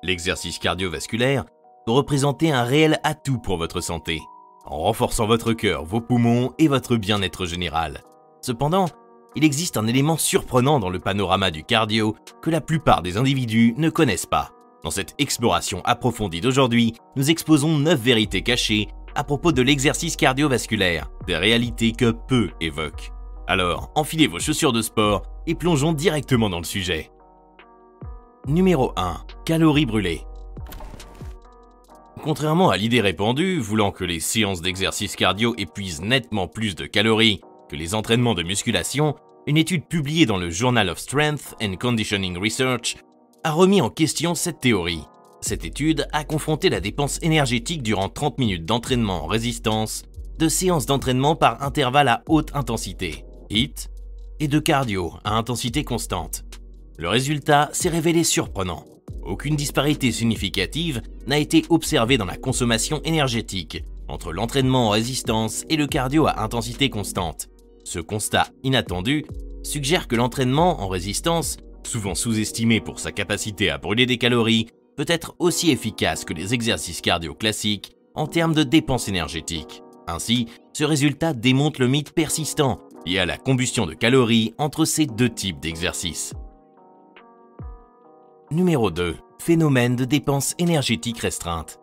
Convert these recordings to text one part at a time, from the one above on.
L'exercice cardiovasculaire peut représenter un réel atout pour votre santé, en renforçant votre cœur, vos poumons et votre bien-être général. Cependant, il existe un élément surprenant dans le panorama du cardio que la plupart des individus ne connaissent pas. Dans cette exploration approfondie d'aujourd'hui, nous exposons 9 vérités cachées à propos de l'exercice cardiovasculaire, des réalités que peu évoquent. Alors, enfilez vos chaussures de sport et plongeons directement dans le sujet. Numéro 1. Calories brûlées. Contrairement à l'idée répandue, voulant que les séances d'exercice cardio épuisent nettement plus de calories que les entraînements de musculation, une étude publiée dans le Journal of Strength and Conditioning Research a remis en question cette théorie. Cette étude a confronté la dépense énergétique durant 30 minutes d'entraînement en résistance, de séances d'entraînement par intervalle à haute intensité, HIIT, et de cardio à intensité constante. Le résultat s'est révélé surprenant. Aucune disparité significative n'a été observée dans la consommation énergétique entre l'entraînement en résistance et le cardio à intensité constante. Ce constat inattendu suggère que l'entraînement en résistance, souvent sous-estimé pour sa capacité à brûler des calories, peut être aussi efficace que les exercices cardio classiques en termes de dépenses énergétiques. Ainsi, ce résultat démontre le mythe persistant lié à la combustion de calories entre ces deux types d'exercices. Numéro 2. Phénomène de dépenses énergétiques restreintes.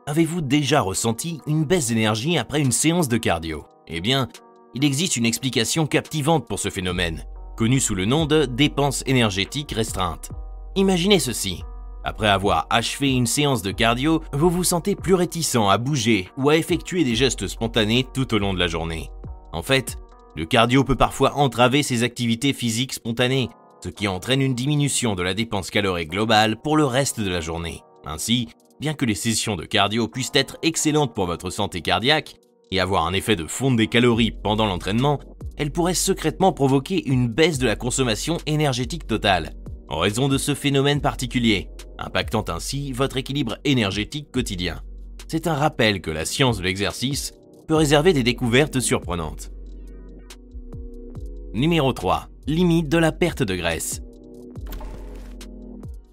Avez-vous déjà ressenti une baisse d'énergie après une séance de cardio? Eh bien, il existe une explication captivante pour ce phénomène, connu sous le nom de dépenses énergétiques restreintes. Imaginez ceci. Après avoir achevé une séance de cardio, vous vous sentez plus réticent à bouger ou à effectuer des gestes spontanés tout au long de la journée. En fait, le cardio peut parfois entraver ces activités physiques spontanées, ce qui entraîne une diminution de la dépense calorique globale pour le reste de la journée. Ainsi, bien que les sessions de cardio puissent être excellentes pour votre santé cardiaque et avoir un effet de fonte des calories pendant l'entraînement, elles pourraient secrètement provoquer une baisse de la consommation énergétique totale, en raison de ce phénomène particulier, impactant ainsi votre équilibre énergétique quotidien. C'est un rappel que la science de l'exercice peut réserver des découvertes surprenantes. Numéro 3. Limite de la perte de graisse.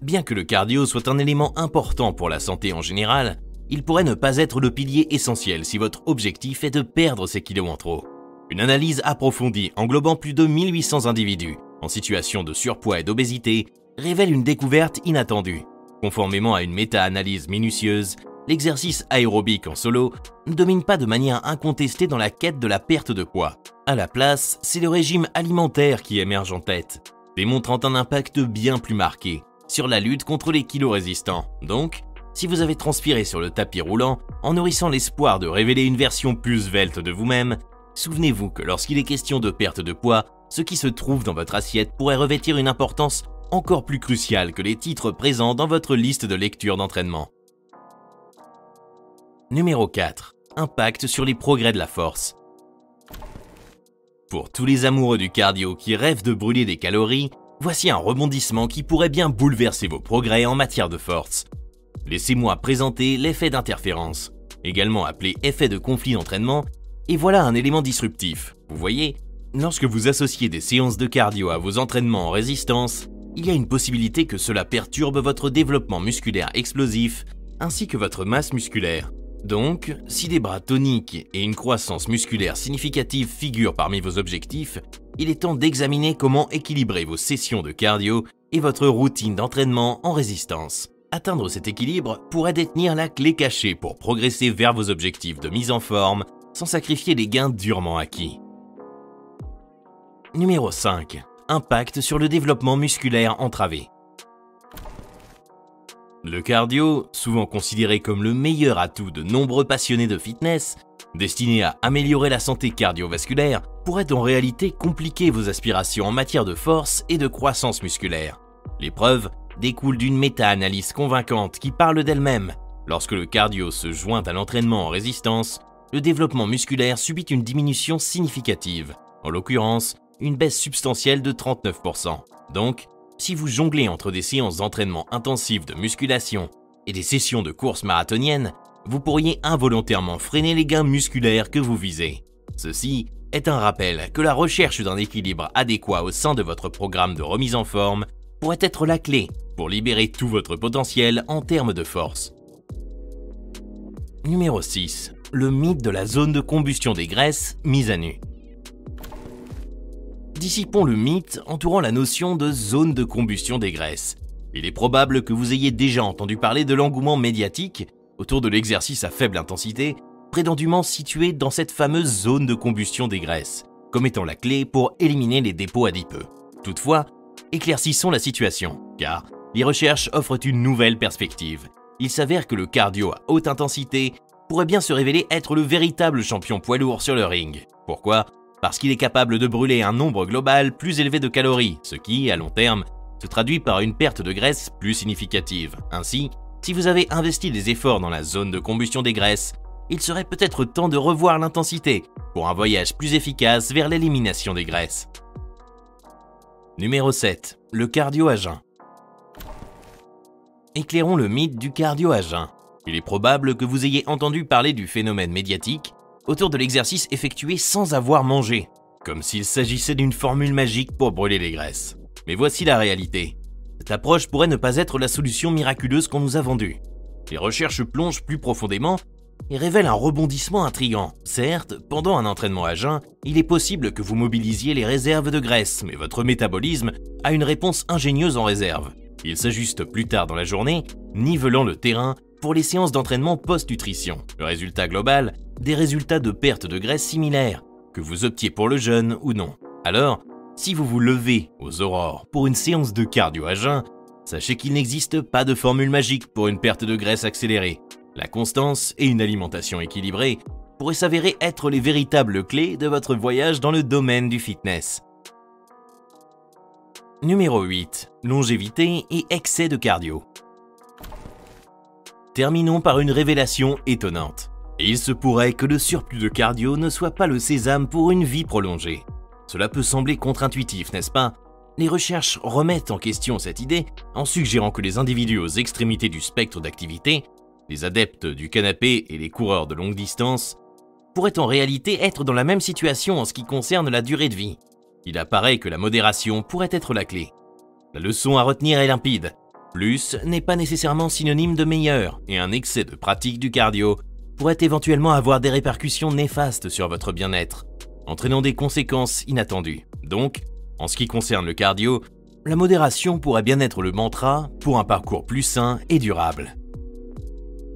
Bien que le cardio soit un élément important pour la santé en général, il pourrait ne pas être le pilier essentiel si votre objectif est de perdre ces kilos en trop. Une analyse approfondie englobant plus de 1800 individus en situation de surpoids et d'obésité révèle une découverte inattendue. Conformément à une méta-analyse minutieuse, l'exercice aérobique en solo ne domine pas de manière incontestée dans la quête de la perte de poids. À la place, c'est le régime alimentaire qui émerge en tête, démontrant un impact bien plus marqué sur la lutte contre les kilos résistants. Donc, si vous avez transpiré sur le tapis roulant en nourrissant l'espoir de révéler une version plus svelte de vous-même, souvenez-vous que lorsqu'il est question de perte de poids, ce qui se trouve dans votre assiette pourrait revêtir une importance encore plus cruciale que les titres présents dans votre liste de lecture d'entraînement. Numéro 4. Impact sur les progrès de la force. Pour tous les amoureux du cardio qui rêvent de brûler des calories, voici un rebondissement qui pourrait bien bouleverser vos progrès en matière de force. Laissez-moi présenter l'effet d'interférence, également appelé effet de conflit d'entraînement, et voilà un élément disruptif. Vous voyez, lorsque vous associez des séances de cardio à vos entraînements en résistance, il y a une possibilité que cela perturbe votre développement musculaire explosif ainsi que votre masse musculaire. Donc, si des bras toniques et une croissance musculaire significative figurent parmi vos objectifs, il est temps d'examiner comment équilibrer vos sessions de cardio et votre routine d'entraînement en résistance. Atteindre cet équilibre pourrait détenir la clé cachée pour progresser vers vos objectifs de mise en forme sans sacrifier les gains durement acquis. Numéro 5. Impact sur le développement musculaire entravé. Le cardio, souvent considéré comme le meilleur atout de nombreux passionnés de fitness, destiné à améliorer la santé cardiovasculaire, pourrait en réalité compliquer vos aspirations en matière de force et de croissance musculaire. Les preuves découlent d'une méta-analyse convaincante qui parle d'elle-même. Lorsque le cardio se joint à l'entraînement en résistance, le développement musculaire subit une diminution significative, en l'occurrence une baisse substantielle de 39%. Donc, si vous jonglez entre des séances d'entraînement intensif de musculation et des sessions de course marathonienne, vous pourriez involontairement freiner les gains musculaires que vous visez. Ceci est un rappel que la recherche d'un équilibre adéquat au sein de votre programme de remise en forme pourrait être la clé pour libérer tout votre potentiel en termes de force. Numéro 6. Le mythe de la zone de combustion des graisses mise à nu. Dissipons le mythe entourant la notion de zone de combustion des graisses. Il est probable que vous ayez déjà entendu parler de l'engouement médiatique autour de l'exercice à faible intensité, prétendument situé dans cette fameuse zone de combustion des graisses, comme étant la clé pour éliminer les dépôts adipeux. Toutefois, éclaircissons la situation, car les recherches offrent une nouvelle perspective. Il s'avère que le cardio à haute intensité pourrait bien se révéler être le véritable champion poids lourd sur le ring. Pourquoi ? Parce qu'il est capable de brûler un nombre global plus élevé de calories, ce qui, à long terme, se traduit par une perte de graisse plus significative. Ainsi, si vous avez investi des efforts dans la zone de combustion des graisses, il serait peut-être temps de revoir l'intensité pour un voyage plus efficace vers l'élimination des graisses. Numéro 7. Le cardio à jeun. Éclairons le mythe du cardio à jeun. Il est probable que vous ayez entendu parler du phénomène médiatique autour de l'exercice effectué sans avoir mangé, comme s'il s'agissait d'une formule magique pour brûler les graisses. Mais voici la réalité. Cette approche pourrait ne pas être la solution miraculeuse qu'on nous a vendue. Les recherches plongent plus profondément et révèlent un rebondissement intrigant. Certes, pendant un entraînement à jeun, il est possible que vous mobilisiez les réserves de graisse, mais votre métabolisme a une réponse ingénieuse en réserve. Il s'ajuste plus tard dans la journée, nivelant le terrain pour les séances d'entraînement post-nutrition. Le résultat global, des résultats de perte de graisse similaires, que vous optiez pour le jeûne ou non. Alors, si vous vous levez aux aurores pour une séance de cardio à jeun, sachez qu'il n'existe pas de formule magique pour une perte de graisse accélérée. La constance et une alimentation équilibrée pourraient s'avérer être les véritables clés de votre voyage dans le domaine du fitness. Numéro 8. Longévité et excès de cardio. Terminons par une révélation étonnante. Il se pourrait que le surplus de cardio ne soit pas le sésame pour une vie prolongée. Cela peut sembler contre-intuitif, n'est-ce pas ? Les recherches remettent en question cette idée en suggérant que les individus aux extrémités du spectre d'activité, les adeptes du canapé et les coureurs de longue distance, pourraient en réalité être dans la même situation en ce qui concerne la durée de vie. Il apparaît que la modération pourrait être la clé. La leçon à retenir est limpide. Plus n'est pas nécessairement synonyme de meilleur, et un excès de pratique du cardio pourrait éventuellement avoir des répercussions néfastes sur votre bien-être, entraînant des conséquences inattendues. Donc, en ce qui concerne le cardio, la modération pourrait bien être le mantra pour un parcours plus sain et durable.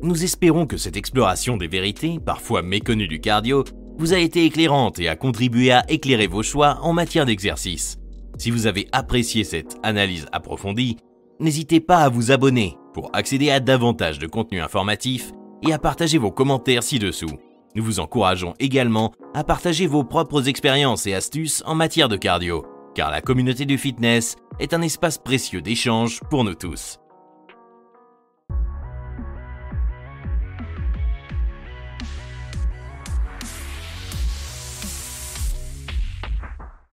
Nous espérons que cette exploration des vérités, parfois méconnues du cardio, vous a été éclairante et a contribué à éclairer vos choix en matière d'exercice. Si vous avez apprécié cette analyse approfondie, n'hésitez pas à vous abonner pour accéder à davantage de contenu informatif et à partager vos commentaires ci-dessous. Nous vous encourageons également à partager vos propres expériences et astuces en matière de cardio, car la communauté du fitness est un espace précieux d'échange pour nous tous.